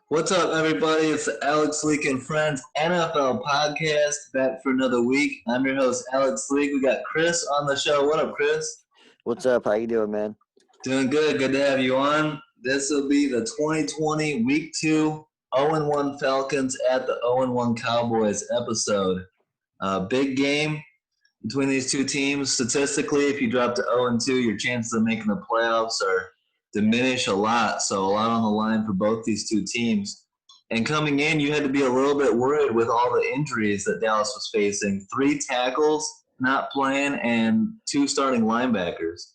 What's up, everybody? It's the Alex Leak and Friends NFL podcast back for another week. I'm your host, Alex Leak. We got Chris on the show. What up, Chris? What's up? How you doing, man? Doing good. Good to have you on. This will be the 2020 Week 2 0-1 Falcons at the 0-1 Cowboys episode. Big game between these two teams. Statistically, if you drop to 0-2, your chances of making the playoffs are diminished a lot. So a lot on the line for both these two teams. And coming in, you had to be a little bit worried with all the injuries that Dallas was facing. 3 tackles not playing and 2 starting linebackers.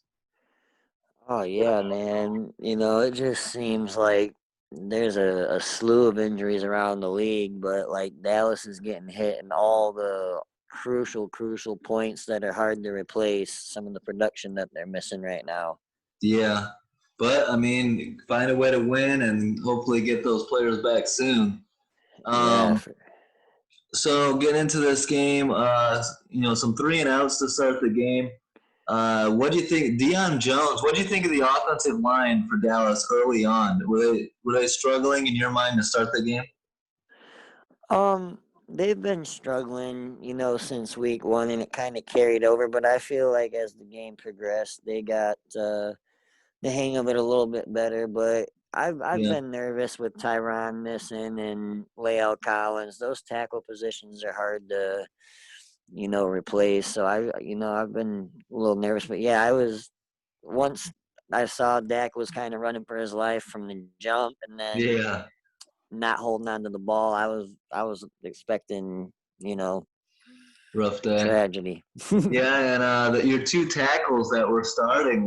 Oh yeah, man. It just seems like there's a slew of injuries around the league, but like Dallas is getting hit in all the crucial points that are hard to replace. Some of the production that they're missing right now. Yeah. But, I mean, find a way to win and hopefully get those players back soon. Yeah. Um, so getting into this game, some 3-and-outs to start the game. What do you think, Deion Jones? What do you think of the offensive line for Dallas early on? Were they struggling in your mind to start the game? They've been struggling, since week 1, and it kind of carried over. But I feel like as the game progressed, they got the hang of it a little bit better. But I've Yeah, been nervous with Tyron missing and Lael Collins. Those tackle positions are hard to replace. So I've been a little nervous. But yeah, I was once I saw Dak was kind of running for his life from the jump, and then yeah, not holding on to the ball. I was expecting rough day. tragedy. Yeah, and your 2 tackles that were starting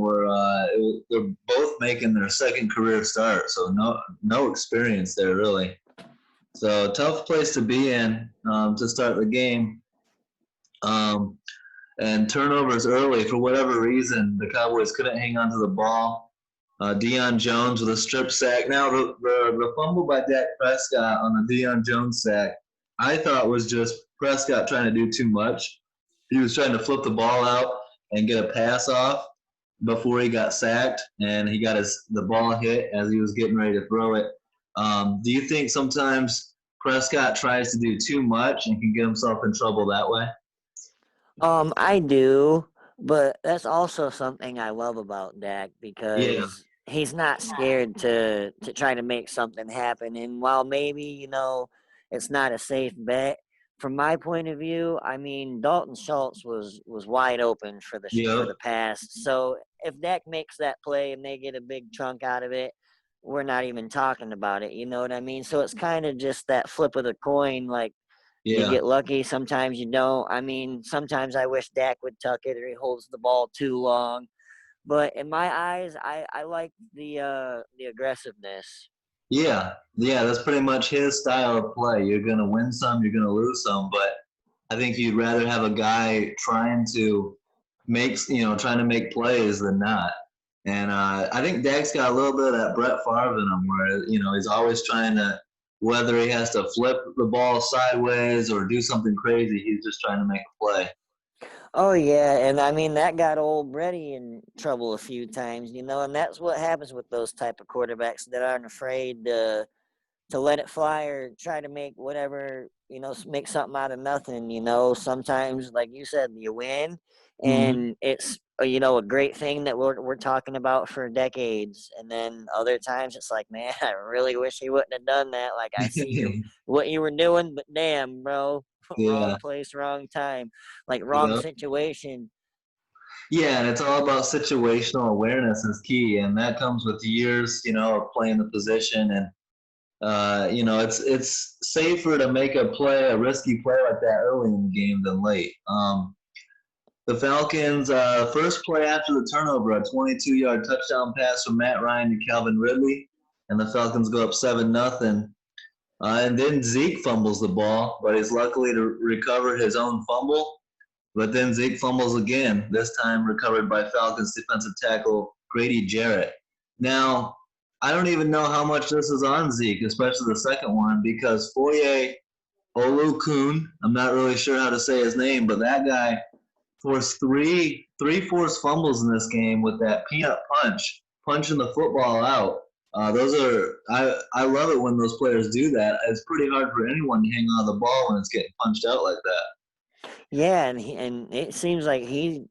they're both making their second career start, so no experience there really. So tough place to be in to start the game. Um, and turnovers early for whatever reason. The Cowboys couldn't hang on to the ball. Deion Jones with a strip sack. Now the fumble by Dak Prescott on the Deion Jones sack, I thought was just Prescott trying to do too much. He was trying to flip the ball out and get a pass off before he got sacked, and he got the ball hit as he was getting ready to throw it. Do you think sometimes Prescott tries to do too much and can get himself in trouble that way? I do, but that's also something I love about Dak Yeah, because he's not scared to try to make something happen. And while maybe it's not a safe bet, from my point of view, I mean Dalton Schultz was wide open for yeah, the pass. So if Dak makes that play and they get a big chunk out of it, we're not even talking about it. You know what I mean? So it's kind of just that flip of the coin, like you yeah. get lucky, sometimes you don't. I mean, sometimes I wish Dak would tuck it or he holds the ball too long. But in my eyes, I like the aggressiveness. Yeah, that's pretty much his style of play. You're gonna win some, you're gonna lose some, but I think you'd rather have a guy trying to make plays than not. And I think Dak's got a little bit of that Brett Favre in him, where he's always trying to, whether he has to flip the ball sideways or do something crazy, he's just trying to make a play. Oh yeah, and I mean that got old Brady in trouble a few times, and that's what happens with those type of quarterbacks that aren't afraid to let it fly or try to make whatever, make something out of nothing. Sometimes, like you said, you win, Mm-hmm. and it's a great thing that we're talking about for decades. And then other times, it's like, man, I really wish he wouldn't have done that. Like I see what you were doing, but damn, bro, wrong Yeah. place, wrong time, like wrong Yep. situation. Yeah, and it's all about situational awareness is key, and that comes with years, of playing the position. And it's safer to make a risky play like that early in the game than late. The Falcons' first play after the turnover, a 22-yard touchdown pass from Matt Ryan to Calvin Ridley, and the Falcons go up 7-0. And then Zeke fumbles the ball, but he's luckily to recover his own fumble. But then Zeke fumbles again, this time recovered by Falcons defensive tackle Grady Jarrett. Now, I don't even know how much this is on Zeke, especially the second one, because Foye Olukun, I'm not really sure how to say his name, but that guy forced three forced fumbles in this game with that peanut punch, punching the football out. I love it when those players do that. It's pretty hard for anyone to hang on the ball when it's getting punched out like that. Yeah, and it seems like he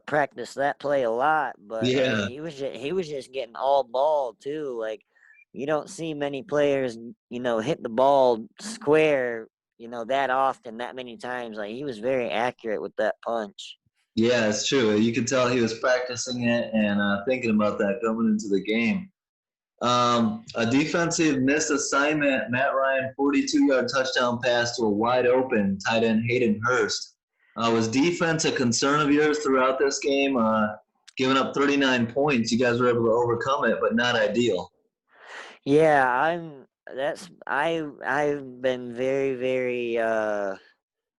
practiced that play a lot, but Yeah, he was just getting all ball too. Like you don't see many players, hit the ball square, that often, that many times. Like he was very accurate with that punch. yeah, it's true. You could tell he was practicing it and thinking about that coming into the game. A defensive missed assignment. Matt Ryan, 42-yard touchdown pass to a wide open tight end Hayden Hurst. Was defense a concern of yours throughout this game? Giving up 39 points, you guys were able to overcome it, but not ideal. Yeah, I've been very, very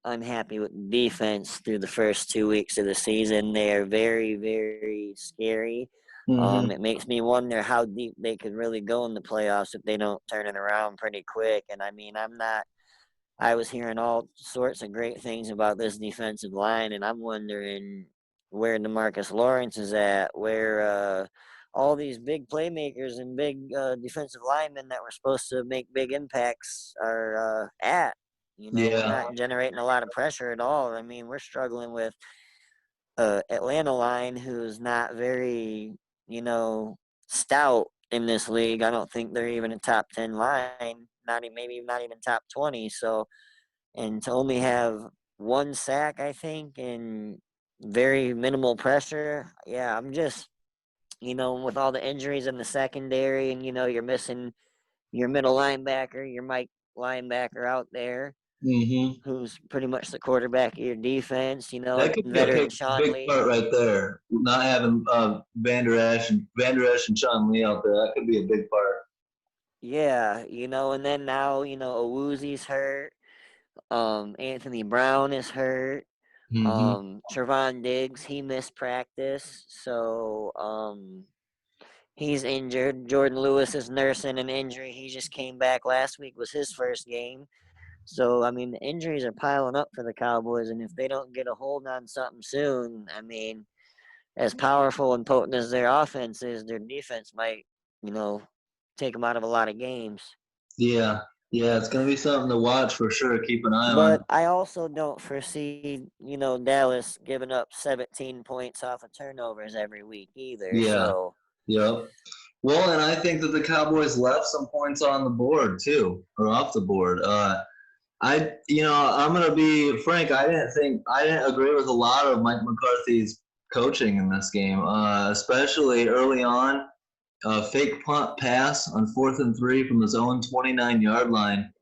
unhappy with defense through the first 2 weeks of the season. They are very, very scary. Mm-hmm. It makes me wonder how deep they could really go in the playoffs if they don't turn it around pretty quick. And I mean, I was hearing all sorts of great things about this defensive line, and I'm wondering where DeMarcus Lawrence is at, where all these big playmakers and big defensive linemen that were supposed to make big impacts are at. We're Yeah, not generating a lot of pressure at all. I mean, we're struggling with Atlanta line who's not very, stout in this league. I don't think they're even a top 10 line, maybe not even top 20. So, and to only have one sack, I think, and very minimal pressure. Yeah, I'm just, with all the injuries in the secondary, and you're missing your middle linebacker, your Mike linebacker out there, mm-hmm. who's pretty much the quarterback of your defense. That could be a Veteran big, Sean big Lee. part right there. Not having Vander Esch and Sean Lee out there, that could be a big part. Yeah, and then now, Owuzi's hurt. Anthony Brown is hurt. Mm-hmm. Trevon Diggs, he missed practice. So, he's injured. Jordan Lewis is nursing an injury. He just came back last week, was his first game. So, I mean, the injuries are piling up for the Cowboys. And if they don't get a hold on something soon, I mean, as powerful and potent as their offense is, their defense might, you know, take them out of a lot of games. Yeah, yeah, it's gonna be something to watch for sure. Keep an eye on. But I also don't foresee, Dallas giving up 17 points off of turnovers every week either. Yeah, So, yep. Well, and I think that the Cowboys left some points on the board too, or off the board. I'm gonna be frank. I didn't agree with a lot of Mike McCarthy's coaching in this game, especially early on. Fake punt pass on 4th and 3 from his own 29-yard line.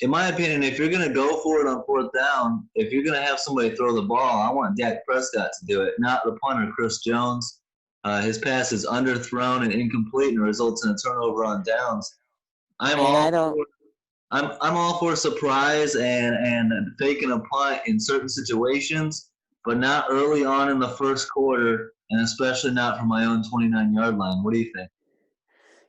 In my opinion, if you're going to go for it on 4th down, if you're going to have somebody throw the ball, I want Dak Prescott to do it, not the punter, Chris Jones. His pass is underthrown and incomplete and results in a turnover on downs. I'm and I all don't, for I'm all for surprise and faking a punt in certain situations, but not early on in the first quarter, and especially not from my own 29-yard line. What do you think?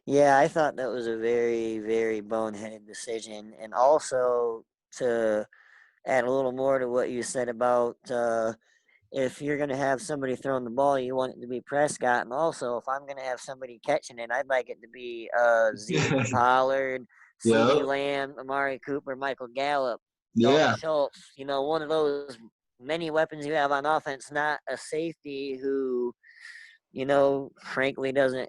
yeah, I thought that was a very, very boneheaded decision. And also to add a little more to what you said about if you're going to have somebody throwing the ball, you want it to be Prescott. And also, if I'm going to have somebody catching it, I'd like it to be Zeke, Pollard, CeeDee Yep. Lamb, Amari Cooper, Michael Gallup, Dalton Yeah. Schultz. One of those many weapons you have on offense, not a safety who, frankly doesn't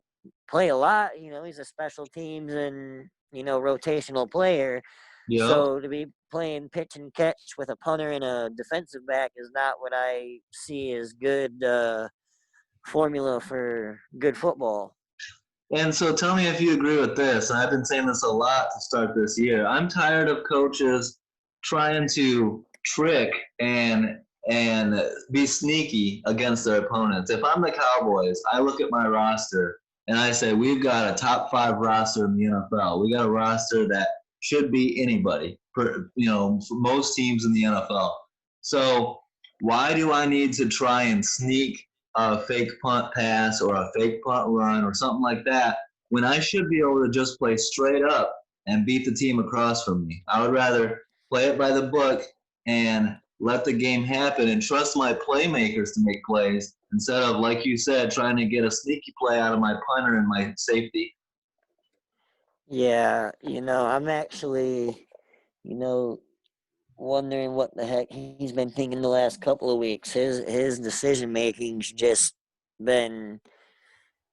play a lot. He's a special teams and, rotational player. Yep. So to be playing pitch and catch with a punter and a defensive back is not what I see as good formula for good football. And so tell me if you agree with this. And I've been saying this a lot to start this year. I'm tired of coaches trying to trick and be sneaky against their opponents. If I'm the Cowboys, I look at my roster and I say we've got a top 5 roster in the NFL. We got a roster that should be anybody, for most teams in the NFL. So why do I need to try and sneak a fake punt pass or a fake punt run or something like that when I should be able to just play straight up and beat the team across from me? I would rather play it by the book and let the game happen and trust my playmakers to make plays instead of, like you said, trying to get a sneaky play out of my punter and my safety. Yeah, I'm actually, you know, wondering what the heck he's been thinking the last couple of weeks. His decision making's just been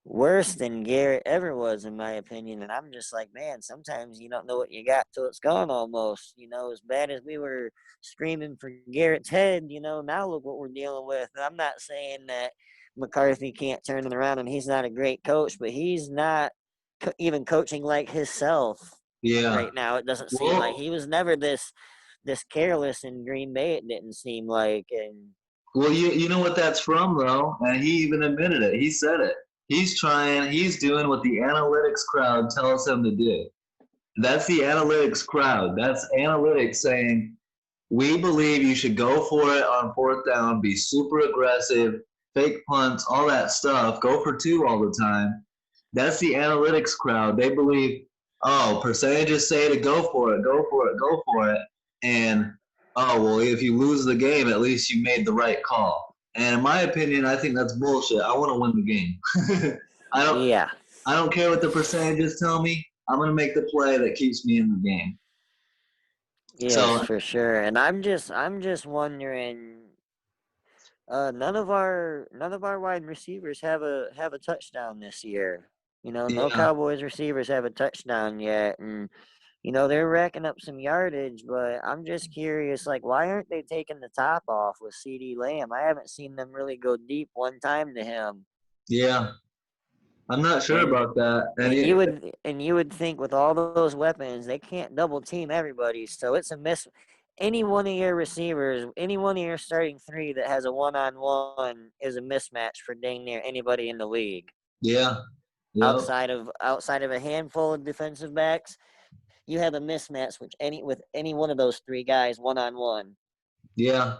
worse than Garrett ever was, in my opinion. And I'm just like, man, sometimes you don't know what you got till it's gone almost. As bad as we were screaming for Garrett's head, now look what we're dealing with. And I'm not saying that McCarthy can't turn it around and he's not a great coach, but he's not even coaching like himself Yeah. right now. It doesn't seem like Well, he was never this careless in Green Bay. It didn't seem like, and well, you know what that's from though, and he even admitted it. He said it. He's doing what the analytics crowd tells him to do. That's the analytics crowd. That's analytics saying, we believe you should go for it on fourth down, be super aggressive, fake punts, all that stuff, go for two all the time. That's the analytics crowd. They believe, oh, percentages say to go for it, go for it, go for it. And, oh, well, if you lose the game, at least you made the right call. And in my opinion, I think that's bullshit. I want to win the game. I don't yeah. I don't care what the percentages tell me. I'm going to make the play that keeps me in the game. Yes, So, for sure. And I'm just wondering. None of our wide receivers have a touchdown this year. No yeah, Cowboys receivers have a touchdown yet, and they're racking up some yardage. But I'm just curious, like, why aren't they taking the top off with CD Lamb? I haven't seen them really go deep one time to him. yeah. I'm not sure And about that. and you would think with all those weapons, they can't double team everybody. So it's a miss. Any one of your receivers, any one of your starting three that has a one-on-one is a mismatch for dang near anybody in the league. Yeah, yep, Outside of a handful of defensive backs, you have a mismatch with any one of those three guys one-on-one. yeah,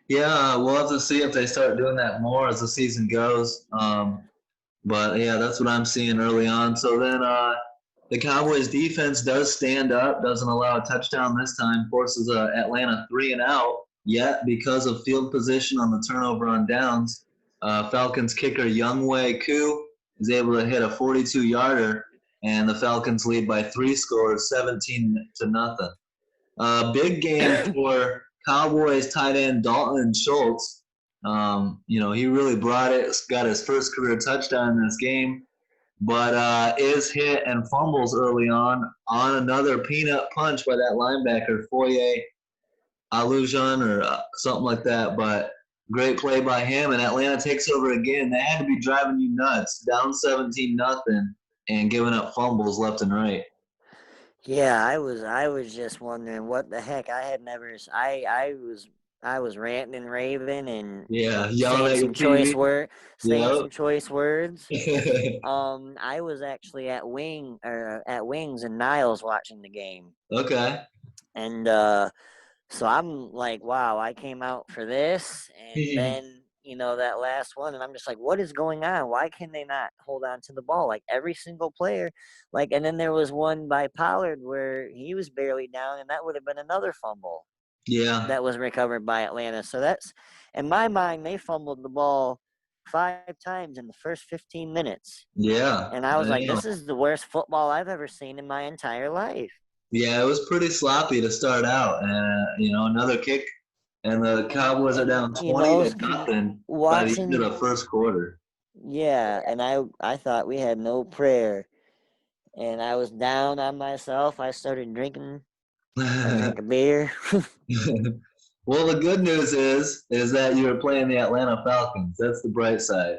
yeah. We'll have to see if they start doing that more as the season goes. But yeah, that's what I'm seeing early on. So then the Cowboys defense does stand up, doesn't allow a touchdown this time, forces Atlanta 3-and-out. Yet because of field position on the turnover on downs, Falcons kicker Younghoe Koo is able to hit a 42-yarder, and the Falcons lead by 3 scores, 17-0. Big game for Cowboys tight end Dalton Schultz. He really brought it, got his first career touchdown in this game, but is hit and fumbles early on another peanut punch by that linebacker, Foye Alujan or something like that. But great play by him, and Atlanta takes over again. They had to be driving you nuts, down 17-0, and giving up fumbles left and right. Yeah, I was just wondering what the heck. I was ranting and raving and Yeah, yelling saying at your some choice TV. word saying Yep. some choice words. I was actually at Wings and Niles watching the game. Okay. And so I'm like, wow, I came out for this, and then that last one, and I'm just like, what is going on? Why can they not hold on to the ball? Like every single player, like, and then there was one by Pollard where he was barely down, and that would have been another fumble Yeah. that was recovered by Atlanta. So that's, in my mind, they fumbled the ball 5 times in the first 15 minutes, Yeah. and I was I like, know. this is the worst football I've ever seen in my entire life. Yeah, it was pretty sloppy to start out, and another kick, and the Cowboys are And down 20-0 by the end of watching. the first quarter. Yeah, and I thought we had no prayer, and I was down on myself. I started drinking. I drank a beer. Well, the good news is that you were playing the Atlanta Falcons. That's the bright side.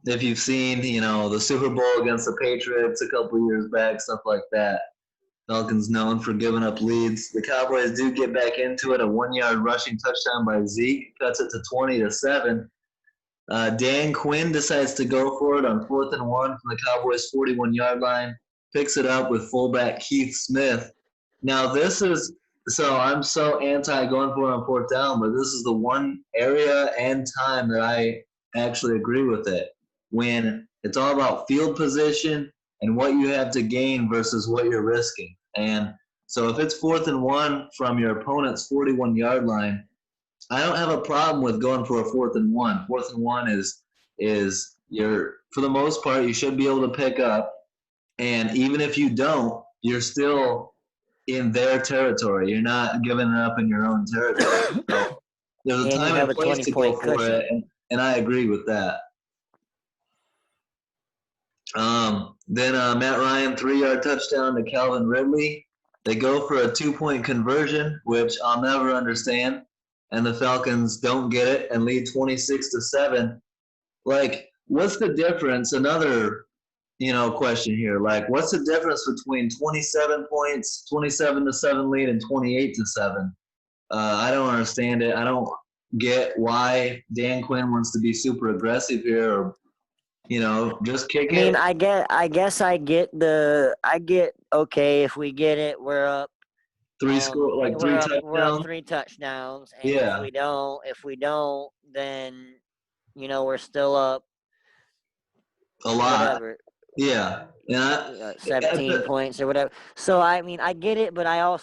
If you've seen, the Super Bowl against the Patriots a couple years back, stuff like that, Falcons known for giving up leads. The Cowboys do get back into it. A 1-yard rushing touchdown by Zeke cuts it to 20-7. Dan Quinn decides to go for it on 4th and 1 from the Cowboys' 41-yard line. Picks it up with fullback Keith Smith. Now this is so I'm so anti going for it on fourth down, but this is the one area and time that I actually agree with it. When it's all about field position and what you have to gain versus what you're risking. And so if it's 4th and 1 from your opponent's 41-yard line, I don't have a problem with going for a 4th and 1. 4th and 1 is you're for the most part you should be able to pick up, And even if you don't, you're still in their territory. You're not giving it up in your own territory. So there's a And you time have and a place to go 20-point for cushion. it, and I agree with that. Then Matt Ryan, 3-yard touchdown to Calvin Ridley. They go for a 2-point conversion, which I'll never understand, and the Falcons don't get it and lead 26-7. Like, what's the difference? Another, question here. Like, what's the difference between 27 points, 27-7 lead, and 28-7? I don't understand it. I don't get why Dan Quinn wants to be super aggressive here, or just kick I mean, it. I get okay if we get it, we're up. Three We're up touchdowns. 3 touchdowns, and Yeah, if we don't, then we're still up a lot. whatever, Yeah, and 17 points or whatever. So I mean, I get it, but I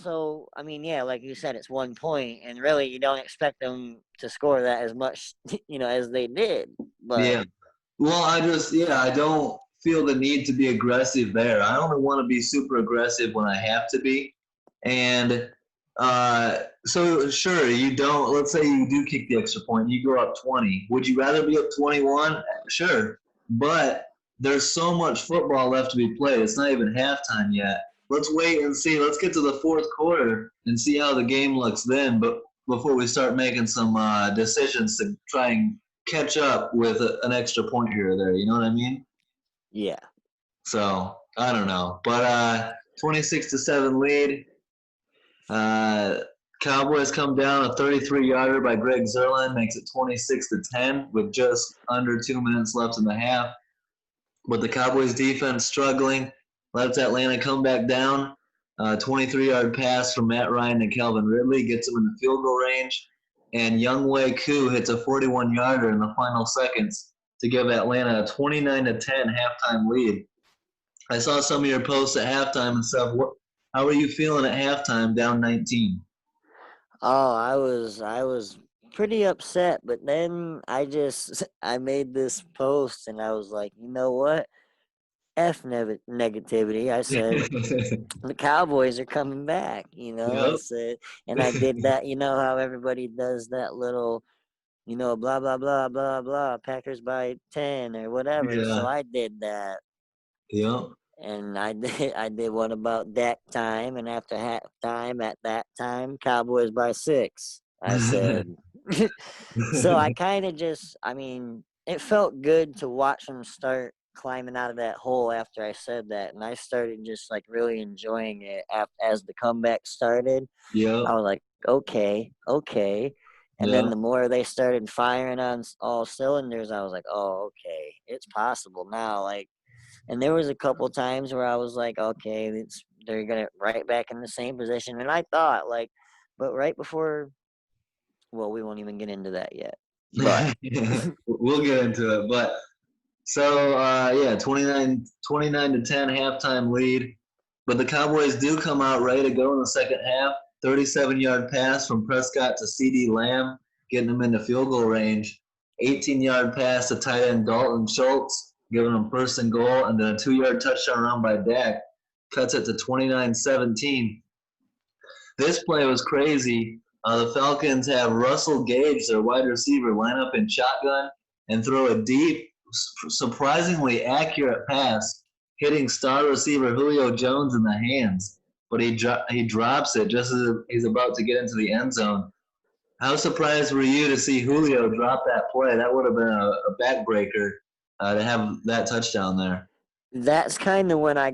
mean, yeah, like you said, it's 1 point, and really, you don't expect them to score that as much, as they did. But yeah. Well, I don't feel the need to be aggressive there. I only want to be super aggressive when I have to be. And so, sure, you don't, let's say you do kick the extra point, you go up 20. Would you rather be up 21? Sure. But there's so much football left to be played. It's not even halftime yet. Let's wait and see. Let's get to the fourth quarter and see how the game looks then. But before we start making some decisions to try and catch up with an extra point here or there. You know what I mean? yeah, So I don't know, but 26-7 lead. Uh, Cowboys come down a 33-yarder by Greg Zerlin, makes it 26-10 with just under 2 minutes left in the half. But the Cowboys defense struggling, lets Atlanta come back down. 23-yard pass from Matt Ryan to Calvin Ridley gets him in the field goal range. And Younghoe Koo hits a 41-yarder in the final seconds to give Atlanta a 29-10 halftime lead. I saw some of your posts at halftime and stuff. How are you feeling at halftime, down 19? oh, I was pretty upset, but then I made this post, and I was like, you know what? Negativity. I said the Cowboys are coming back. I Yep. said, and I did that. You know how everybody does that little, blah blah blah blah blah. Packers by 10 or whatever. So Yeah. I did that, Yep. and I did one about that time, and after halftime at that time, Cowboys by 6. I said, so I kind of I mean, it felt good to watch them start climbing out of that hole after I said that, and I started just like really enjoying it as the comeback started. Yep. I was like, okay, okay. And then Yep. the more they started firing on all cylinders, I was like, oh, okay, it's possible now. Like, and there was a couple times where I was like, okay, they're gonna right back in the same position, and I thought like, but right before, well, we won't even get into that yet. But We'll get into it. But so, yeah, 29-10 halftime lead. But the Cowboys do come out ready to go in the second half. 37-yard pass from Prescott to CeeDee Lamb, getting him into field goal range. 18-yard pass to tight end Dalton Schultz, giving him first and goal. And then a 2-yard touchdown run by Dak cuts it to 29-17. This play was crazy. The Falcons have Russell Gage, their wide receiver, line up in shotgun and throw a deep, surprisingly accurate pass, hitting star receiver Julio Jones in the hands. But he drops it just as he's about to get into the end zone. How surprised were you to see Julio drop that play? That would have been a backbreaker to have that touchdown there. that's kind of when I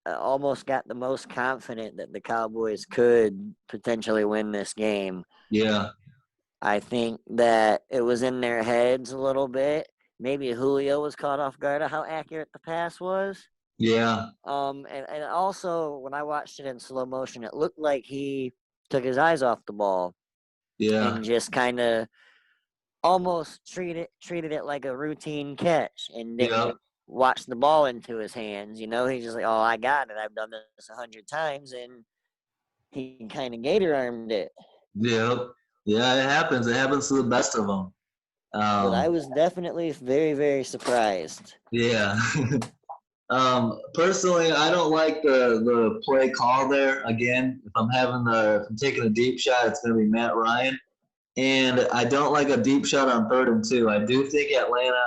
almost got the most confident that the Cowboys could potentially win this game. Yeah, I think that it was in their heads a little bit. Maybe Julio was caught off guard of how accurate the pass was. yeah, And also when I watched it in slow motion, it looked like he took his eyes off the ball yeah, and just kind of almost treated it like a routine catch and yeah, didn't watch the ball into his hands. He's just like, oh, I got it. I've done this 100 times, and he kind of gator armed it. yeah. Yeah, it happens. It happens to the best of them. But I Um, was definitely very, very surprised. yeah. Personally, I don't like the play call there. Again, if I'm taking a deep shot, it's going to be Matt Ryan, and I don't like a deep shot on 3rd and 2. I do think Atlanta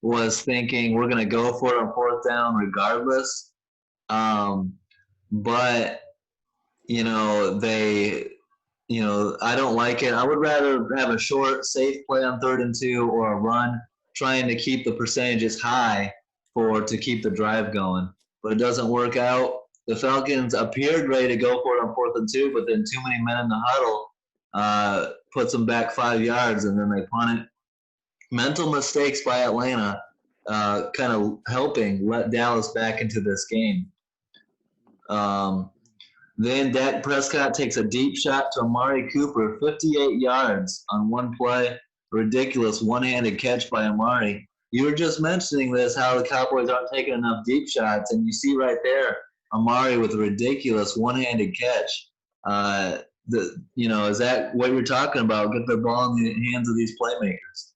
was thinking we're going to go for it on 4th down regardless. But I don't like it. I would rather have a short, safe play on 3rd and 2 or a run, trying to keep the percentages high to keep the drive going. But it doesn't work out. The Falcons appeared ready to go for it on 4th and 2, but then too many men in the huddle puts them back 5 yards, and then they punt it. Mental mistakes by Atlanta, kind of helping let Dallas back into this game. Then Dak Prescott takes a deep shot to Amari Cooper, 58 yards on one play. Ridiculous one-handed catch by Amari. You were just mentioning this, how the Cowboys aren't taking enough deep shots, and you see right there Amari with a ridiculous one-handed catch. Is that what you're talking about? Get the ball in the hands of these playmakers.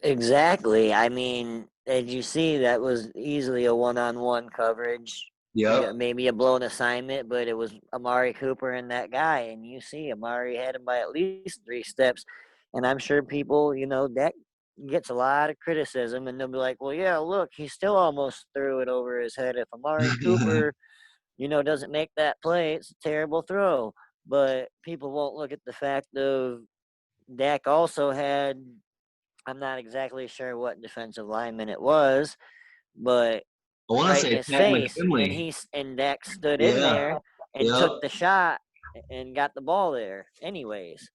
Exactly. I mean, as you see, that was easily a one-on-one coverage. Yep. Maybe a blown assignment, but it was Amari Cooper and that guy. And you see, Amari had him by at least 3 steps. And I'm sure people, that gets a lot of criticism. And they'll be like, well, yeah, look, he still almost threw it over his head. If Amari Cooper, doesn't make that play, it's a terrible throw. But people won't look at the fact of Dak also had, I'm not exactly sure what defensive lineman it was, but I want to right in say his Pat face, McKinley. and Dak stood in Yeah. there and Yep. took the shot and got the ball there. Anyways,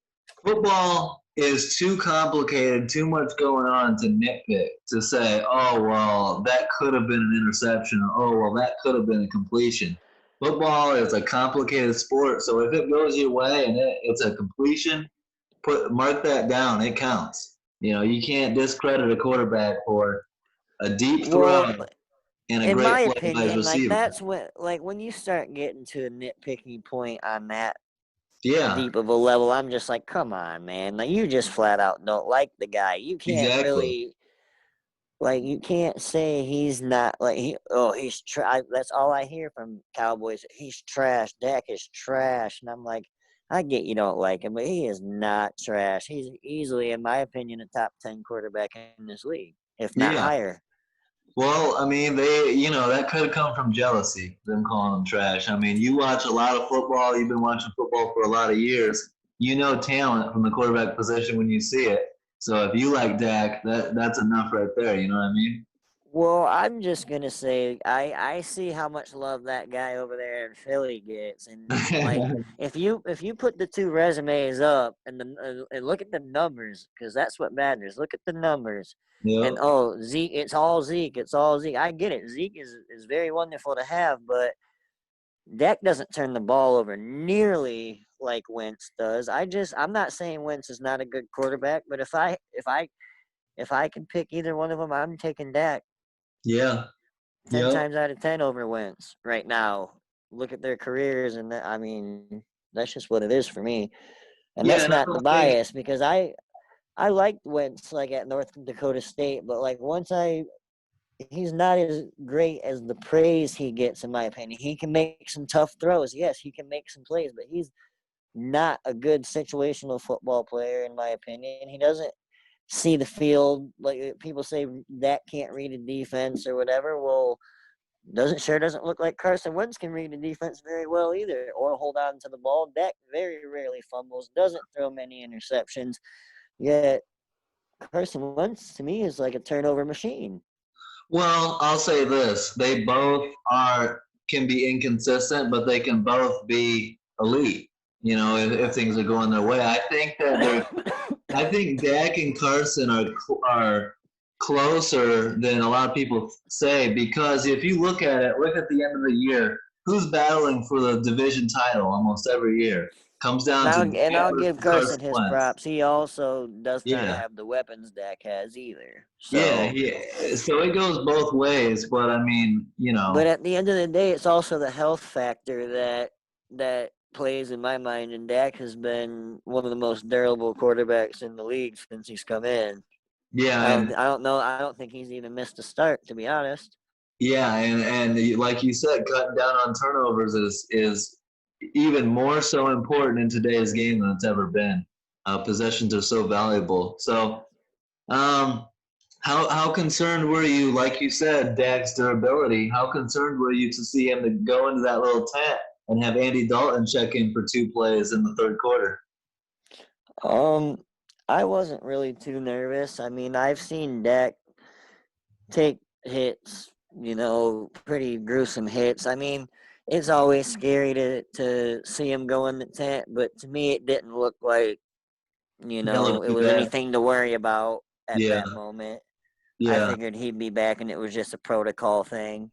Football is too complicated, too much going on to nitpick, to say, oh, well, that could have been an interception, or oh, well, that could have been a completion. Football is a complicated sport, so if it goes your way and it's a completion, mark that down. It counts. You can't discredit a quarterback for a deep throw and a in my great play by his opinion, receiver. that's when you start getting to a nitpicking point on that Yeah, deep of a level, I'm just like, come on, man. Like, you just flat out don't like the guy. You can't exactly. really, you can't say he's not he's that's all I hear from Cowboys. He's trash. Dak is trash, and I'm like, I get you don't like him, but he is not trash. He's easily, in my opinion, a top 10 quarterback in this league, if not Yeah. higher. Well, I mean, that could come from jealousy, them calling them trash. I mean, you watch a lot of football. You've been watching football for a lot of years. You know talent from the quarterback position when you see it. So if you like Dak, that's enough right there. You know what I mean? Well, I'm just gonna say I see how much love that guy over there in Philly gets, and like if you put the two resumes up and look at the numbers, because that's what matters. Look at the numbers, and Yep. Zeke, it's all Zeke, it's all Zeke. I get it. Zeke is very wonderful to have, but Dak doesn't turn the ball over nearly like Wentz does. I'm not saying Wentz is not a good quarterback, but if I can pick either one of them, I'm taking Dak. Yeah. 10 Yep. times out of 10 over Wentz right now. Look at their careers, and that's just what it is for me. And Yeah, that's and I not the don't think. bias, because I liked Wentz like at North Dakota State, but like he's not as great as the praise he gets, in my opinion. He can make some tough throws. Yes, he can make some plays, but he's not a good situational football player, in my opinion. He doesn't see the field. Like people say that can't read a defense or whatever. Well, doesn't look like Carson Wentz can read the defense very well either, or hold on to the ball. Dak very rarely fumbles, doesn't throw many interceptions. Yet Carson Wentz to me is like a turnover machine. Well, I'll say this: they both can be inconsistent, but they can both be elite. If things are going their way, I think Dak and Carson are closer than a lot of people say, because if you look at the end of the year, who's battling for the division title almost every year? Comes down to And Dak I'll versus give Carson Carson his Wentz. props. He also does not Yeah, have the weapons Dak has either. yeah, So, yeah. So it goes both ways, but I mean, but at the end of the day, it's also the health factor that plays in my mind. And Dak has been one of the most durable quarterbacks in the league since he's come in. yeah, I don't know. I don't think he's even missed a start, to be honest. Yeah, and like you said, cutting down on turnovers is even more so important in today's game than it's ever been. Possessions are so valuable. So, um, how concerned were you? Like you said, Dak's durability. How concerned were you to see him to go into that little tent and have Andy Dalton check in for 2 plays in the third quarter? Um, I wasn't really too nervous. I mean, I've seen Dak take hits, pretty gruesome hits. I mean, it's always scary to see him go in the tent, but to me, it didn't look like, That looked it too was bad. anything to worry about at Yeah, that moment. I yeah, figured he'd be back and it was just a protocol thing.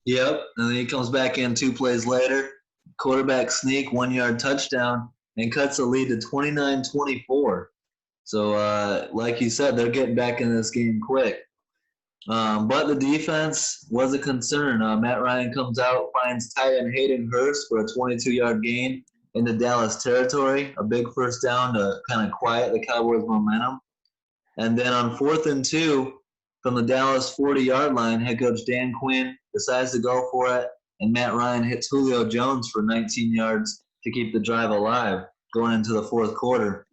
yep. And then he comes back in 2 plays later, quarterback sneak, 1 yard touchdown, and cuts the lead to 29-24. So, like you said, they're getting back in this game quick. But the defense was a concern. Matt Ryan comes out, finds tight end Hayden Hurst for a 22-yard gain into Dallas territory, a big first down to kind of quiet the Cowboys' momentum. And then on 4th and 2, from the Dallas 40-yard line, head coach Dan Quinn decides to go for it, and Matt Ryan hits Julio Jones for 19 yards to keep the drive alive going into the fourth quarter.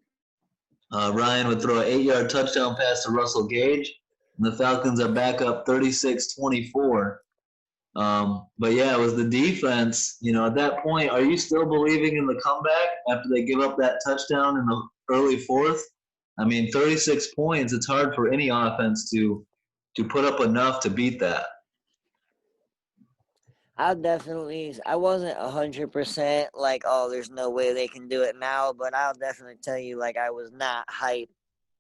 Ryan would throw an 8-yard touchdown pass to Russell Gage, and the Falcons are back up 36-24. But yeah, it was the defense. At that point, are you still believing in the comeback after they give up that touchdown in the early fourth? I mean, 36 points. It's hard for any offense to put up enough to beat that. I wasn't 100% like, oh, there's no way they can do it now, but I'll definitely tell you, like, I was not hyped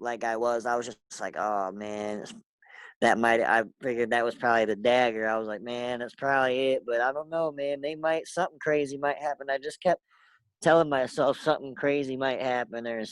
like I was. I was just like, oh, man, I figured that was probably the dagger. I was like, man, that's probably it, but I don't know, man. Something crazy might happen. I just kept telling myself something crazy might happen, or,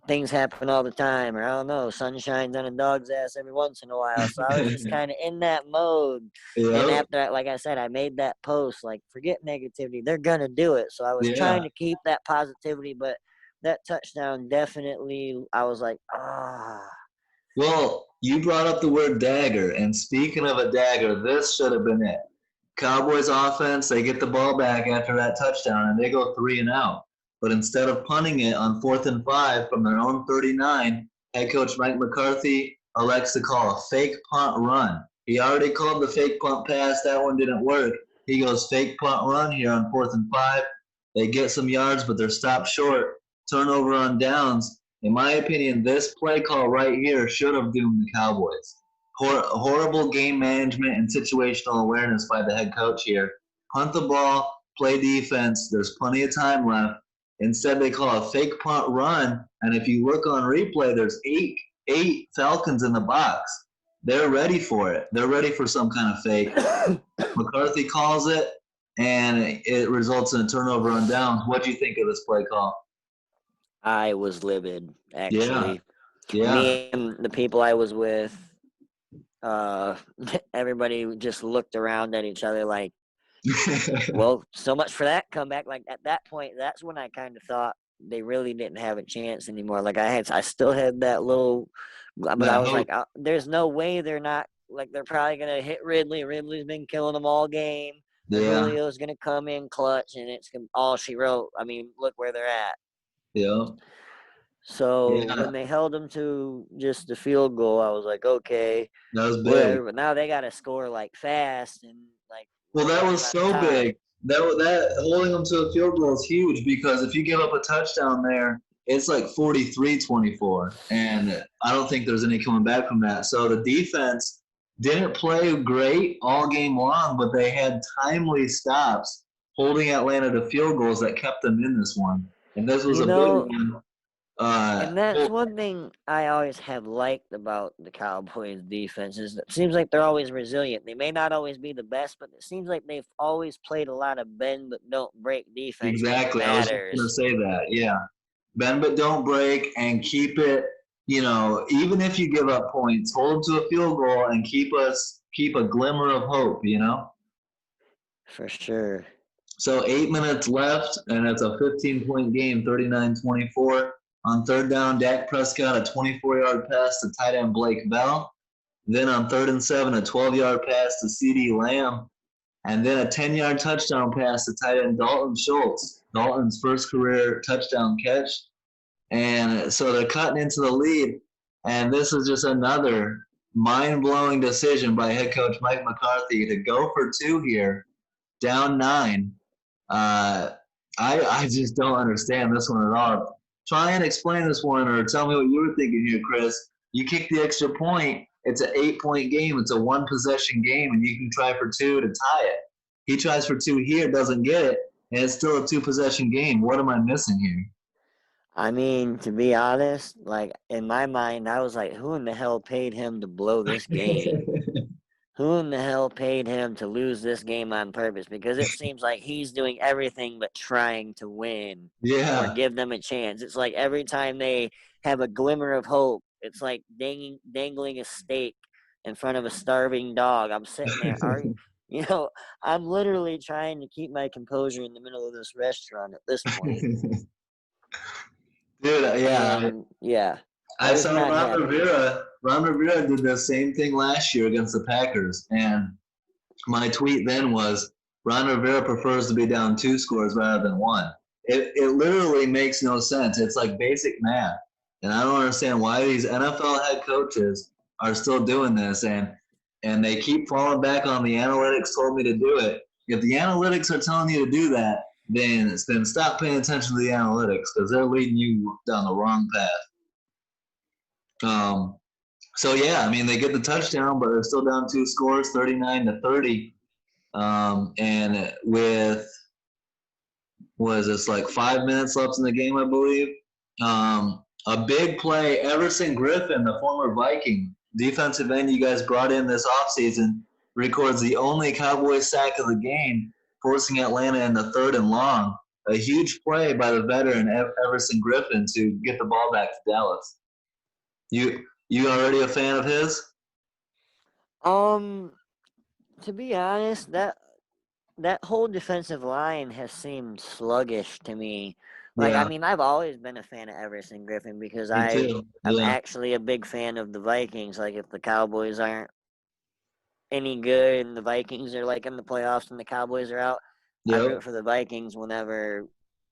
things happen all the time, or I don't know, sun shines on a dog's ass every once in a while. So I was just kind of in that mode. And Yep. after, like I said, I made that post, like, forget negativity. They're going to do it. So I was Yeah. trying to keep that positivity, but that touchdown definitely, I was like, ah. Well, you brought up the word dagger, and speaking of a dagger, this should have been it. Cowboys offense, they get the ball back after that touchdown, and they go 3-and-out. But instead of punting it on 4th and 5 from their own 39, head coach Mike McCarthy elects to call a fake punt run. He already called the fake punt pass. That one didn't work. He goes fake punt run here on 4th and 5. They get some yards, but they're stopped short. Turnover on downs. In my opinion, this play call right here should have doomed the Cowboys. Horrible game management and situational awareness by the head coach here. Punt the ball, play defense. There's plenty of time left. Instead, they call a fake punt run, and if you look on replay, there's eight Falcons in the box. They're ready for it. They're ready for some kind of fake. McCarthy calls it, and it results in a turnover on downs. What do you think of this play call? I was livid, Yeah, actually. yeah. Me and the people I was with, uh, everybody just looked around at each other like, well, so much for that comeback. Like, at that point, that's when I kind of thought they really didn't have a chance anymore. Like, I still had that little, but I That was hope. like, there's no way they're not, like, they're probably going to hit Ridley. Ridley's been killing them all game. And Yeah, Julio's going to come in clutch, and it's all she wrote. I mean, look where they're at. yeah, So yeah. when they held them to just the field goal, I was like, okay, That was big. whatever. But now they got to score, like, fast and, like, Well, that right was about the so top. big. That holding them to a field goal is huge because if you give up a touchdown there, it's like 43-24, and I don't think there's any coming back from that. So the defense didn't play great all game long, but they had timely stops holding Atlanta to field goals that kept them in this one. And this was You a big know, one. and that's Well, one thing I always have liked about the Cowboys defense is it seems like they're always resilient. They may not always be the best, but it seems like they've always played a lot of bend but don't break defense when it exactly. I was just going to matters. say that. Yeah. Bend but don't break and keep it, even if you give up points, hold them to a field goal and keep a glimmer of hope. For sure. So 8 minutes left, and it's a 15-point game, 39-24. On third down, Dak Prescott, a 24-yard pass to tight end Blake Bell. Then on 3rd and 7, a 12-yard pass to CeeDee Lamb, and then a 10-yard touchdown pass to tight end Dalton Schultz. Dalton's first career touchdown catch. And so they're cutting into the lead. And this is just another mind-blowing decision by head coach Mike McCarthy to go for 2 here, down 9. I just don't understand this one at all. Try and explain this one, or tell me what you were thinking here, Chris. You kick the extra point. It's an 8-point game. It's a 1-possession game, and you can try for 2 to tie it. He tries for 2 here, doesn't get it, and it's still a 2-possession game. What am I missing here? I mean, to be honest, like in my mind, I was like, who in the hell paid him to blow this game? Who in the hell paid him to lose this game on purpose? Because it seems like he's doing everything but trying to win or give them a chance. It's like every time they have a glimmer of hope, it's like dangling a steak in front of a starving dog. I'm sitting there, I'm literally trying to keep my composure in the middle of this restaurant at this point. Dude, I saw Ron Rivera. Ron Rivera did the same thing last year against the Packers, and my tweet then was, Ron Rivera prefers to be down 2 scores rather than 1. It literally makes no sense. It's like basic math, and I don't understand why these NFL head coaches are still doing this, and they keep falling back on the analytics told me to do it. If the analytics are telling you to do that, then stop paying attention to the analytics, because they're leading you down the wrong path. So yeah, I mean, they get the touchdown, but they're still down 2 scores, 39-30. And with, what is this, like 5 minutes left in the game, I believe. A big play, Everson Griffin, the former Viking defensive end you guys brought in this offseason, records the only Cowboys sack of the game, forcing Atlanta into 3rd and long. A huge play by the veteran Everson Griffin to get the ball back to Dallas. You already a fan of his? To be honest, that whole defensive line has seemed sluggish to me. Like, Yeah. I mean, I've always been a fan of Everson Griffin because Me too. I'm actually a big fan of the Vikings. Like, if the Cowboys aren't any good and the Vikings are like in the playoffs and the Cowboys are out, I root for the Vikings whenever,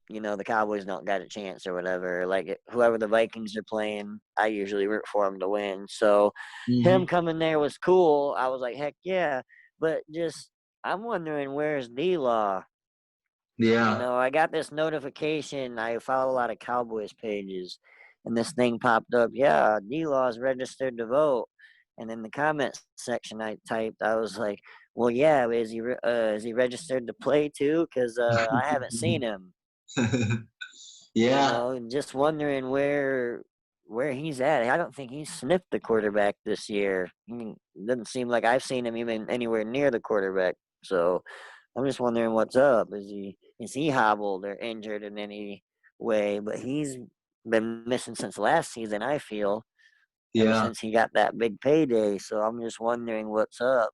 the Cowboys don't got a chance or whatever. Like, whoever the Vikings are playing, I usually root for them to win. So him coming there was cool. I was like, heck yeah. But just, I'm wondering, where's D-Law? Yeah. I got this notification. I follow a lot of Cowboys pages, and this thing popped up. Yeah, D-Law is registered to vote. And in the comments section, I typed, I was like, well, yeah, is he registered to play too? Because I haven't seen him. Yeah. And just wondering where he's at. I don't think he's sniffed the quarterback this year. I mean, it doesn't seem like I've seen him even anywhere near the quarterback. So I'm just wondering what's up. Is he hobbled or injured in any way? But he's been missing since last season, I feel. Ever since he got that big payday. So I'm just wondering what's up.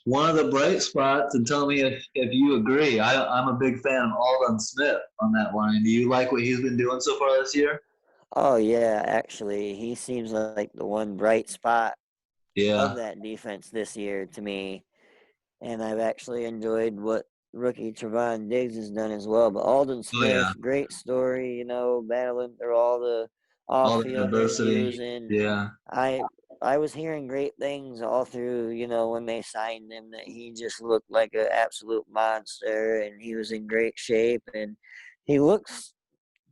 One of the bright spots, and tell me if you agree, I'm a big fan of Aldon Smith on that line. Do you like what he's been doing so far this year? Oh, yeah, actually. He seems like the one bright spot of that defense this year to me. And I've actually enjoyed what rookie Trevon Diggs has done as well. But Aldon Smith, great story, battling through all the off-field issues. And I was hearing great things all through, when they signed him, that he just looked like an absolute monster and he was in great shape. And he looks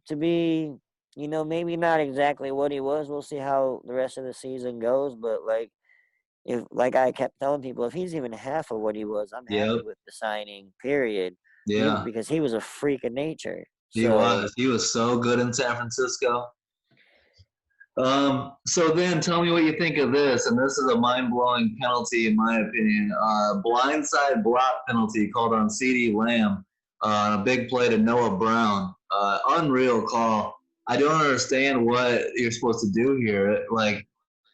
to be, maybe not exactly what he was. We'll see how the rest of the season goes. But, like I kept telling people, if he's even half of what he was, I'm happy with the signing, period. Yeah. Because he was a freak of nature. He was so good in San Francisco. So then tell me what you think of this, and this is a mind-blowing penalty in my opinion. Blindside block penalty called on CeeDee Lamb on a big play to Noah Brown. Unreal call. I don't understand what you're supposed to do here. Like,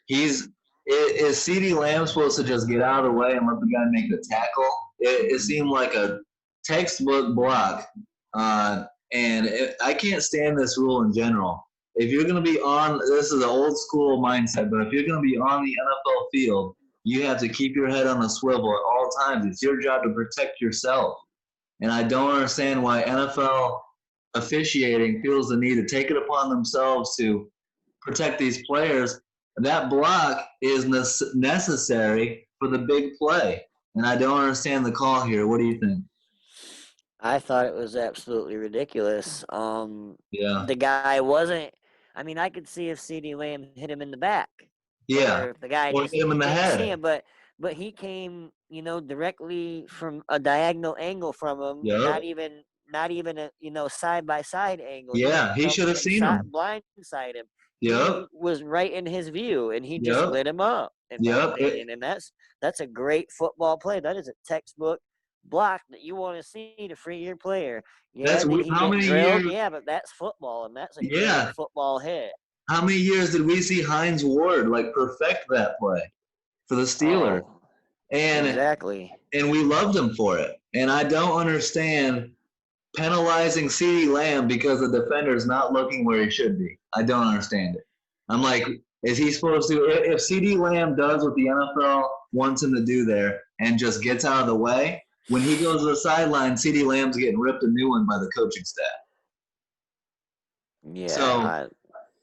is CeeDee Lamb supposed to just get out of the way and let the guy make the tackle? It seemed like a textbook block, and I can't stand this rule in general. If you're going to be on, this is an old school mindset, but if you're going to be on the NFL field, you have to keep your head on a swivel at all times. It's your job to protect yourself. And I don't understand why NFL officiating feels the need to take it upon themselves to protect these players. That block is necessary for the big play. And I don't understand the call here. What do you think? I thought it was absolutely ridiculous. Yeah. The guy wasn't. I mean, I could see if C.D. Lamb hit him in the back, Yeah. or if the guy Or just hit him in the didn't see head. him, but he came, directly from a diagonal angle from him, Yep. not even a side by side angle. He Yeah. He come should have and seen shot him. blindside him. Yep. He was right in his view, and he just Yep. lit him up, in my Yep. opinion. And that's a great football play. That is a textbook block that you want to see to free your player. Yeah, That's did he how get many drilled? years? Yeah, but that's football, and that's a great Yeah. football hit. How many years did we see Hines Ward perfect that play for the Steelers? Oh, And exactly. and we loved him for it. And I don't understand penalizing CeeDee Lamb because the defender is not looking where he should be. I don't understand it. I'm like, is he supposed to? If CeeDee Lamb does what the NFL wants him to do there and just gets out of the way, when he goes to the sideline, CeeDee Lamb's getting ripped a new one by the coaching staff. So Yeah,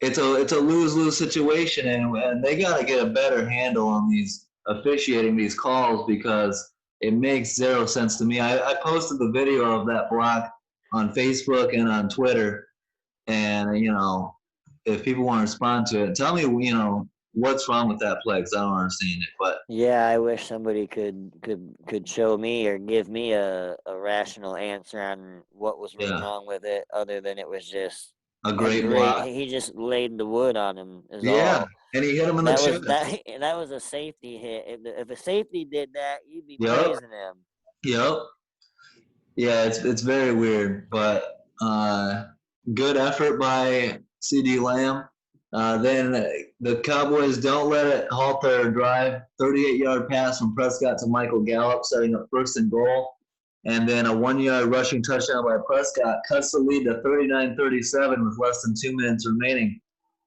it's a lose-lose situation, and they got to get a better handle on these officiating these calls because it makes zero sense to me. I posted the video of that block on Facebook and on Twitter, and if people want to respond to it, tell me what's wrong with that play because I don't understand it. But yeah. I wish somebody could show me or give me a rational answer on what was yeah, wrong with it, other than it was just a a great great. block. He just laid the wood on him. Is Yeah, all. and he hit him in the That was chest. that. That was a safety hit. If a safety did that, you'd be Yep, praising him. yep. Yeah, it's very weird, but good effort by C.D. Lamb. Then the Cowboys don't let it halt their drive. 38-yard pass from Prescott to Michael Gallup, setting up 1st and goal. And then a 1-yard rushing touchdown by Prescott cuts the lead to 39-37 with less than 2 minutes remaining.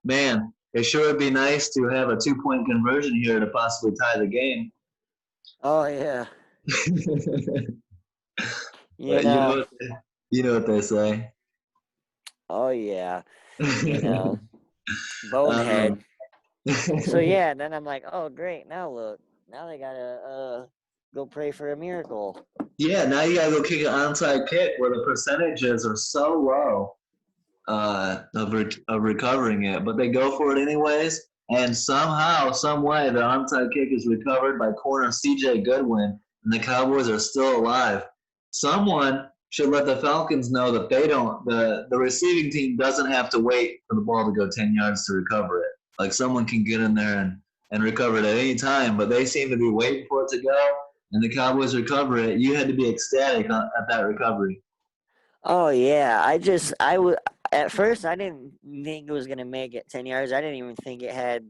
Man, it sure would be nice to have a 2-point conversion here to possibly tie the game. Oh yeah. You But know. you know what they say. Oh yeah. You know. um, Bonehead. So yeah, then I'm like, oh great, now look, now they gotta go pray for a miracle. yeah, now you gotta go kick an onside kick where the percentages are so low of recovering it, but they go for it anyways. And somehow, some way, the onside kick is recovered by corner C.J. Goodwin, and the Cowboys are still alive. Someone should let the Falcons know that they don't. The receiving team doesn't have to wait for the ball to go 10 yards to recover it. Like someone can get in there and recover it at any time, but they seem to be waiting for it to go, and the Cowboys recover it. You had to be ecstatic at that recovery. Oh yeah, I would at first I didn't think it was gonna make it 10 yards. I didn't even think it had.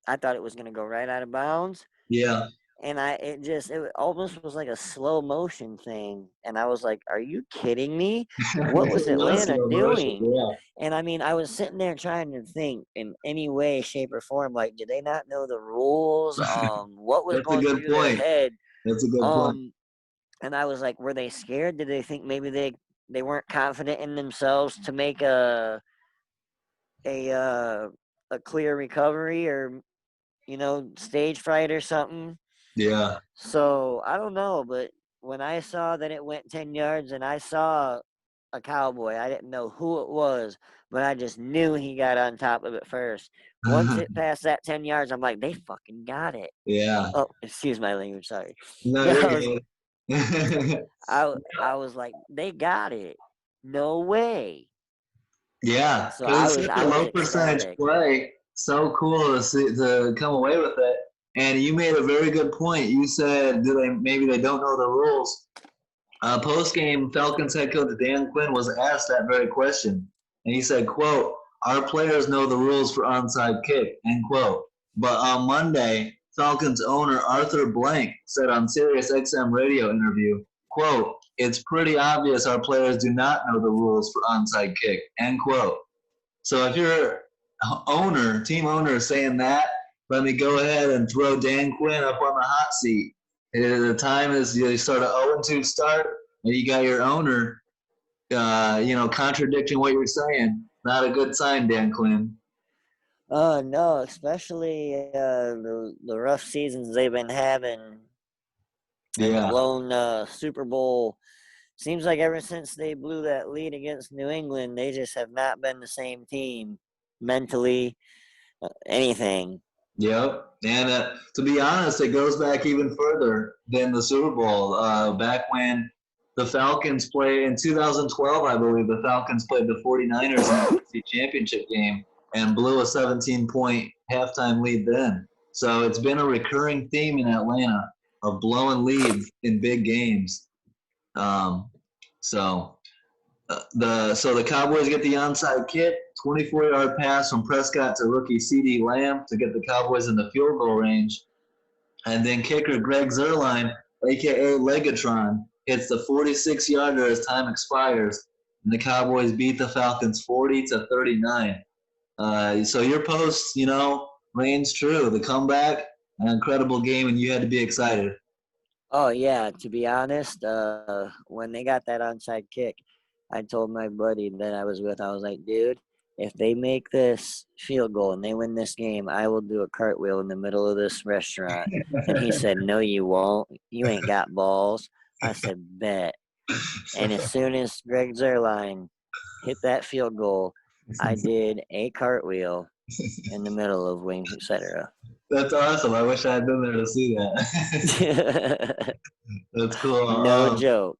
I thought it was gonna go right out of bounds, Yeah. and it almost was like a slow motion thing, and I was like, "Are you kidding me? What was It was Atlanta slow motion, doing?" yeah. And I mean, I was sitting there trying to think in any way, shape, or form, like, did they not know the rules? What was That's a going good through their point. head? That's a good point. Um, and I was like, were they scared? Did they think maybe they weren't confident in themselves to make a uh, a clear recovery, or stage fright or something? Yeah. So I don't know, but when I saw that it went 10 yards and I saw a Cowboy, I didn't know who it was, but I just knew he got on top of it first. Once it passed that 10 yards, I'm like, they fucking got it. Yeah. Oh, excuse my language, sorry. No, I you're was good. I was like, they got it. No way. Yeah, So because it's such I a was low percentage ecstatic. play. So cool to come away with it. And you made a very good point. You said maybe they don't know the rules. Post game, Falcons head coach Dan Quinn was asked that very question, and he said, "quote Our players know the rules for onside kick." End quote. But on Monday, Falcons owner Arthur Blank said on Sirius XM radio interview, "quote It's pretty obvious our players do not know the rules for onside kick." End quote. So if you're team owner, saying that, let me go ahead and throw Dan Quinn up on the hot seat. The time is you start an 0-2 start, and you got your owner, contradicting what you're saying. Not a good sign, Dan Quinn. Oh no, especially the rough seasons they've been having and the Yeah. blown Super Bowl. Seems like ever since they blew that lead against New England, they just have not been the same team mentally, anything. Yep. And to be honest, it goes back even further than the Super Bowl. Back when the Falcons played in 2012, I believe, the Falcons played the 49ers in the NFC Championship game and blew a 17-point halftime lead then. So it's been a recurring theme in Atlanta of blowing leads in big games. Um, so the Cowboys get the onside kick, 24-yard pass from Prescott to rookie CeeDee Lamb to get the Cowboys in the field goal range, and then kicker Greg Zuerlein, aka Legatron, hits the 46-yarder as time expires, and the Cowboys beat the Falcons 40-39. So your post, reigns true. The comeback, an incredible game, and you had to be excited. Oh yeah, to be honest, when they got that onside kick, I told my buddy that I was with, I was like, dude, if they make this field goal and they win this game, I will do a cartwheel in the middle of this restaurant. And he said, no, you won't. You ain't got balls. I said, bet. And as soon as Greg Zuerlein hit that field goal, I did a cartwheel in the middle of Wings, etc. That's awesome. I wish I had been there to see that. That's cool. No joke.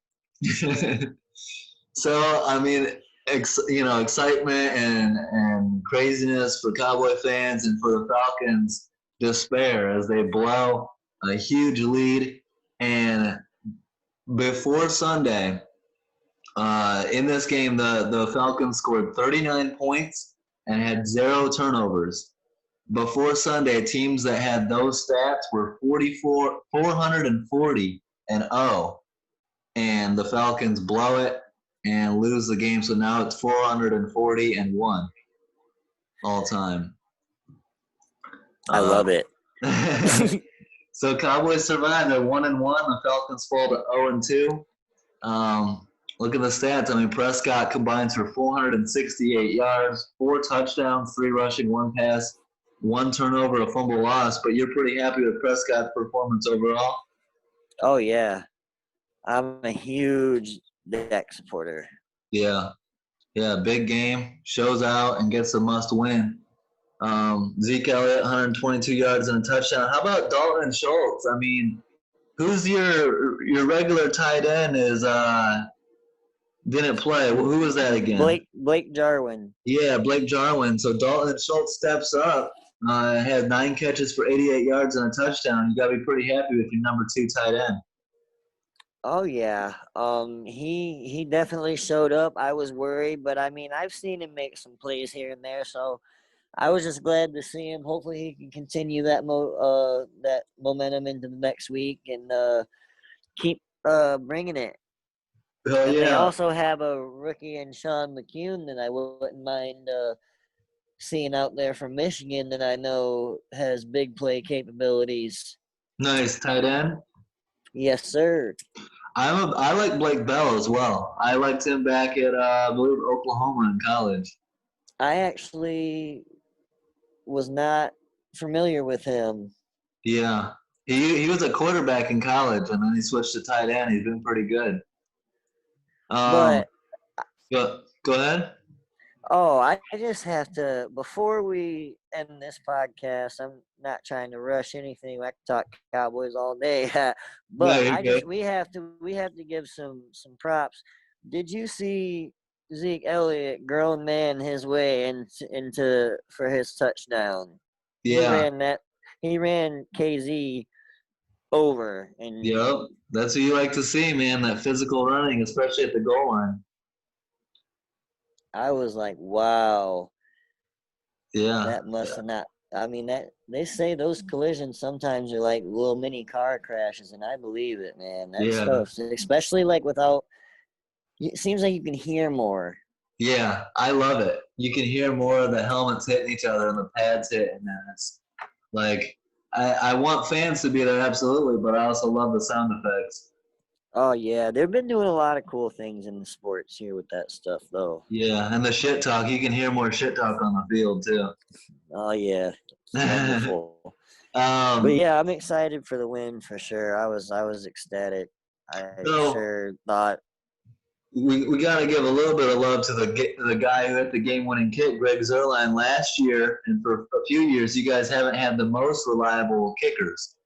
So, I mean, excitement and craziness for Cowboy fans and for the Falcons, despair as they blow a huge lead. And before Sunday, in this game, the Falcons scored 39 points and had 0 turnovers. Before Sunday, teams that had those stats were 440 and 0, and the Falcons blow it and lose the game. So now it's 440 and 1 all time. I love it. So Cowboys survived. They're 1-1. The Falcons fall to 0-2. Look at the stats. I mean, Prescott combines for 468 yards, 4 touchdowns, 3 rushing, 1 pass, 1 turnover, a fumble loss. But you're pretty happy with Prescott's performance overall? Oh yeah, I'm a huge Dak supporter. Yeah, big game, shows out and gets a must win. Zeke Elliott, 122 yards and a touchdown. How about Dalton Schultz? I mean, who's your regular tight end is didn't play. Who was that again? Blake Jarwin. Yeah, Blake Jarwin. So Dalton Schultz steps up. Had 9 catches for 88 yards and a touchdown. You got to be pretty happy with your number 2 tight end. Oh yeah. He definitely showed up. I was worried, but I mean, I've seen him make some plays here and there, so I was just glad to see him. Hopefully, he can continue that that momentum into the next week and keep bringing it. Oh And they yeah. also have a rookie in Sean McCune that I wouldn't mind seeing out there from Michigan that I know has big play capabilities. Nice tight end. Yes, sir. I like Blake Bell as well. I liked him back at I believe Oklahoma in college. I actually was not familiar with him. Yeah, he was a quarterback in college, and then he switched to tight end. He's been pretty good. But Go ahead. oh, I just have to before we end this podcast. I'm not trying to rush anything. I can talk Cowboys all day, No, but you're good. we have to give some props. Did you see Zeke Elliott, grown man, his way into for his touchdown? Yeah. He ran KZ over, and Yep. That's what you like to see, man. That physical running, especially at the goal line. I was like, wow. Yeah. That must have not. I mean, that they say those collisions sometimes are like little mini car crashes, and I believe it, man. That stuff, especially like without. It seems like you can hear more. Yeah, I love it. You can hear more of the helmets hitting each other and the pads hitting, and Like, I want fans to be there, absolutely, but I also love the sound effects. Oh yeah, they've been doing a lot of cool things in the sports here with that stuff, though. Yeah, and the shit talk. You can hear more shit talk on the field too. Oh yeah, it's wonderful. But um, yeah, I'm excited for the win for sure. I was ecstatic. I so sure thought. we got to give a little bit of love to the guy who hit the game-winning kick, Greg Zerline, last year, and for a few years, you guys haven't had the most reliable kickers.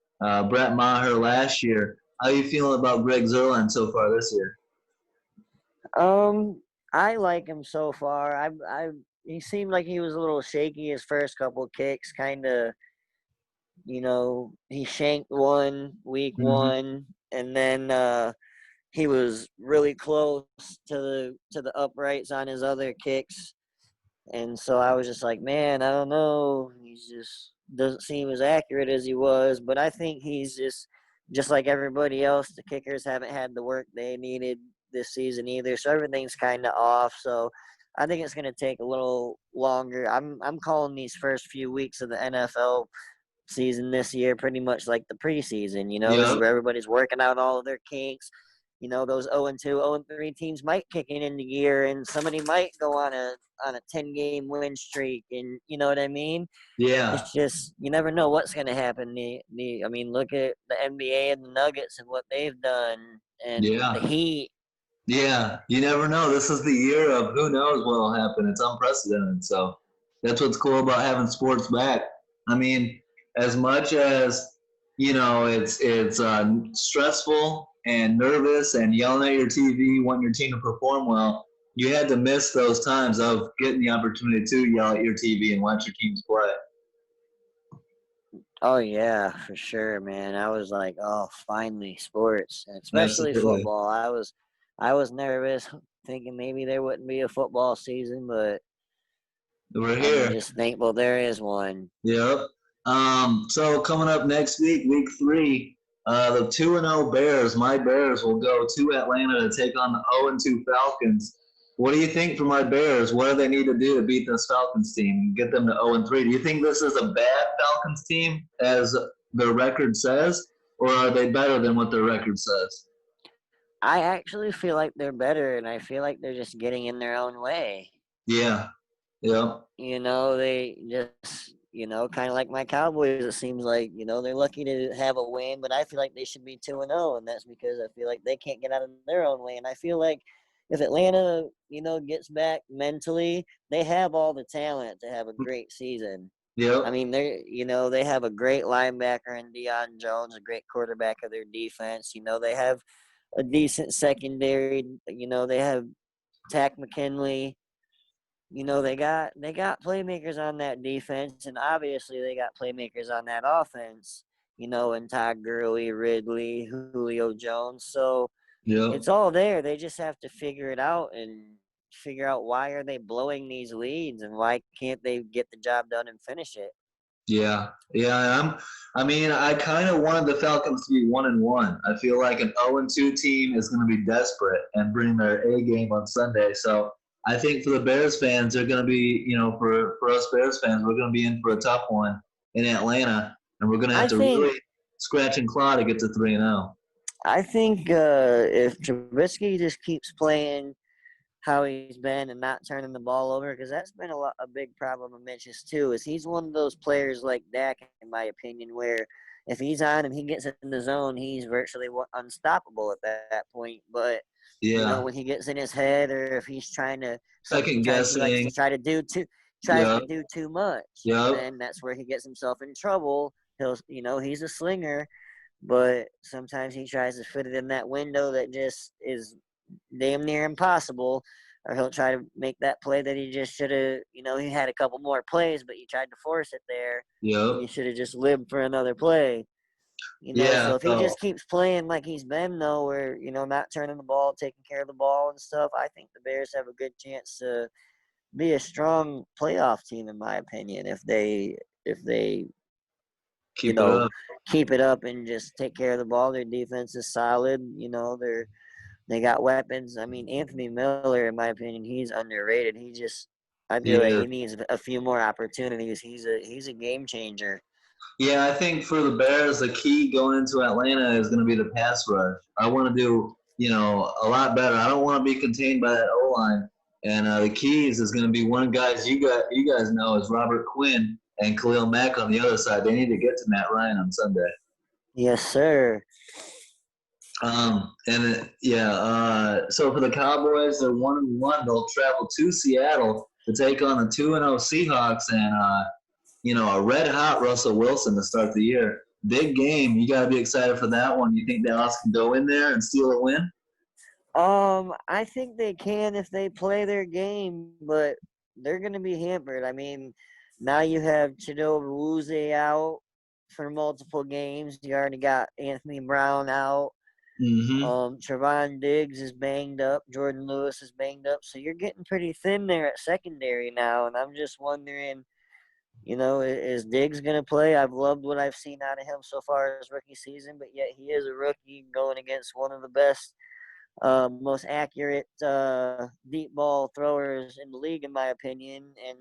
Brett Maher last year. How you feeling about Greg Zerline so far this year? Um, I like him so far. I he seemed like he was a little shaky his first couple kicks, kind of. He shanked one week Mm-hmm. one, and then he was really close to the uprights on his other kicks. And so I was just like, man, I don't know. He's just doesn't seem as accurate as he was. But I think he's just like everybody else. The kickers haven't had the work they needed this season either. So everything's kind of off. So I think it's going to take a little longer. I'm calling these first few weeks of the NFL season this year pretty much like the preseason. This is Yep. where everybody's working out all of their kinks. Those 0-2, 0-3 teams might kick it into gear, and somebody might go on a 10-game win streak, and you know what I mean. Yeah. It's just you never know what's going to happen. I mean, look at the NBA and the Nuggets and what they've done, and the Yeah. Heat. Yeah. You never know. This is the year of who knows what will happen. It's unprecedented. So that's what's cool about having sports back. I mean, as much as it's stressful and nervous and yelling at your TV, wanting your team to perform well. You had to miss those times of getting the opportunity to yell at your TV and watch your teams play. Oh yeah, for sure, man. I was like, oh, finally sports, and especially Absolutely. football. I was nervous, thinking maybe there wouldn't be a football season, but We're I'm here. just thankful there is one. Yep. So coming up next week, week 3, the 2-0 Bears, my Bears, will go to Atlanta to take on the 0-2 Falcons. What do you think for my Bears? What do they need to do to beat this Falcons team and get them to 0-3? Do you think this is a bad Falcons team, as their record says, or are they better than what their record says? I actually feel like they're better, and I feel like they're just getting in their own way. Yeah. Yep. They just, kind of like my Cowboys. It seems like they're lucky to have a win, but I feel like they should be 2-0, and that's because I feel like they can't get out of their own way. And I feel like if Atlanta, gets back mentally, they have all the talent to have a great season. I Yep. mean, they have a great linebacker in Deion Jones, a great quarterback of their defense. They have a decent secondary. They have Tack McKinley. They got playmakers on that defense, and obviously they got playmakers on that offense. And Todd Gurley, Ridley, Julio Jones. So Yep. it's all there. They just have to figure it out and figure out why are they blowing these leads and why can't they get the job done and finish it. Yeah, yeah. I mean, I kind of wanted the Falcons to be 1-1. I feel like an 0-2 team is going to be desperate and bring their A game on Sunday. So I think for the Bears fans, they're going to be, for us Bears fans, we're going to be in for a tough one in Atlanta, and we're going to have I to think really scratch and claw to get to 3-0. I think if Trubisky just keeps playing how he's been and not turning the ball over, because that's been a big problem of Mitch's too. Is he's one of those players like Dak, in my opinion, where if he's on and he gets in the zone, he's virtually unstoppable at that point. But Yeah, when he gets in his head, or if he's trying to, second sometimes he likes to guessing. tries to Yep, do too much, and yep, then that's where he gets himself in trouble. He's a slinger, but sometimes he tries to fit it in that window that just is damn near impossible. Or he'll try to make that play that he just should have. He had a couple more plays, but he tried to force it there, and yep. he should have just lived for another play. Yeah, So if he so just keeps playing like he's been, though, where not turning the ball, taking care of the ball and stuff, I think the Bears have a good chance to be a strong playoff team, in my opinion, if they you keep it know up. keep it up and just take care of the ball. Their defense is solid. They got weapons. I mean, Anthony Miller, in my opinion, he's underrated. I feel like Yeah. he needs a few more opportunities. He's a game changer. Yeah, I think for the Bears, the key going into Atlanta is going to be the pass rush. I want to do, a lot better. I don't want to be contained by that O line. And the keys is going to be one guys you guys know is Robert Quinn and Khalil Mack on the other side. They need to get to Matt Ryan on Sunday. Yes, sir. So for the Cowboys, they're 1-1. They'll travel to Seattle to take on the 2-0 Seahawks and a red hot Russell Wilson to start the year. Big game. You got to be excited for that one. You think Dallas can go in there and steal a win? I think they can if they play their game, but they're going to be hampered. I mean, now you have Chidobe Awuzie out for multiple games. You already got Anthony Brown out. Mm-hmm. Trevon Diggs is banged up. Jordan Lewis is banged up. So you're getting pretty thin there at secondary now. And I'm just wondering, is Diggs going to play? I've loved what I've seen out of him so far his rookie season, but yet he is a rookie going against one of the best, most accurate deep ball throwers in the league, in my opinion, and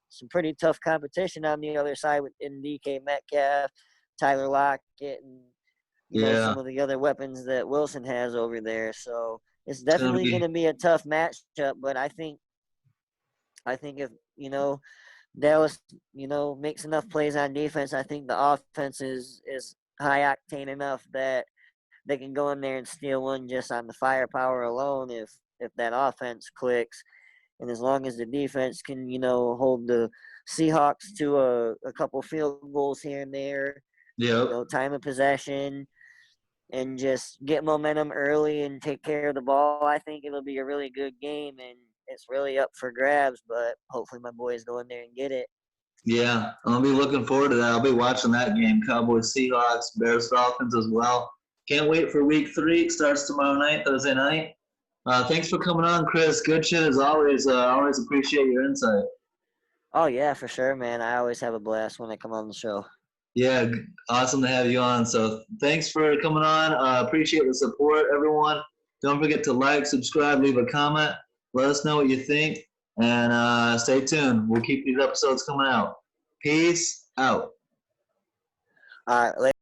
some pretty tough competition on the other side with DK Metcalf, Tyler Lockett, and Yeah, some of the other weapons that Wilson has over there. So it's it's gonna definitely going be. to be a tough matchup. But I think if Dallas makes enough plays on defense, I think the offense is high octane enough that they can go in there and steal one just on the firepower alone if that offense clicks. And as long as the defense can, hold the Seahawks to a couple field goals here and there, Yep. time of possession, and just get momentum early and take care of the ball, I think it'll be a really good game. And it's really up for grabs, but hopefully my boys go in there and get it. Yeah, I'll be looking forward to that. I'll be watching that game. Cowboys, Seahawks, Bears, Falcons as well. Can't wait for week 3. It starts tomorrow night, Thursday night. Thanks for coming on, Chris. Good shit as always. Always appreciate your insight. Oh, yeah, for sure, man. I always have a blast when I come on the show. Yeah, awesome to have you on. So thanks for coming on. Appreciate the support, everyone. Don't forget to like, subscribe, leave a comment. Let us know what you think, and stay tuned. We'll keep these episodes coming out. Peace out. All right.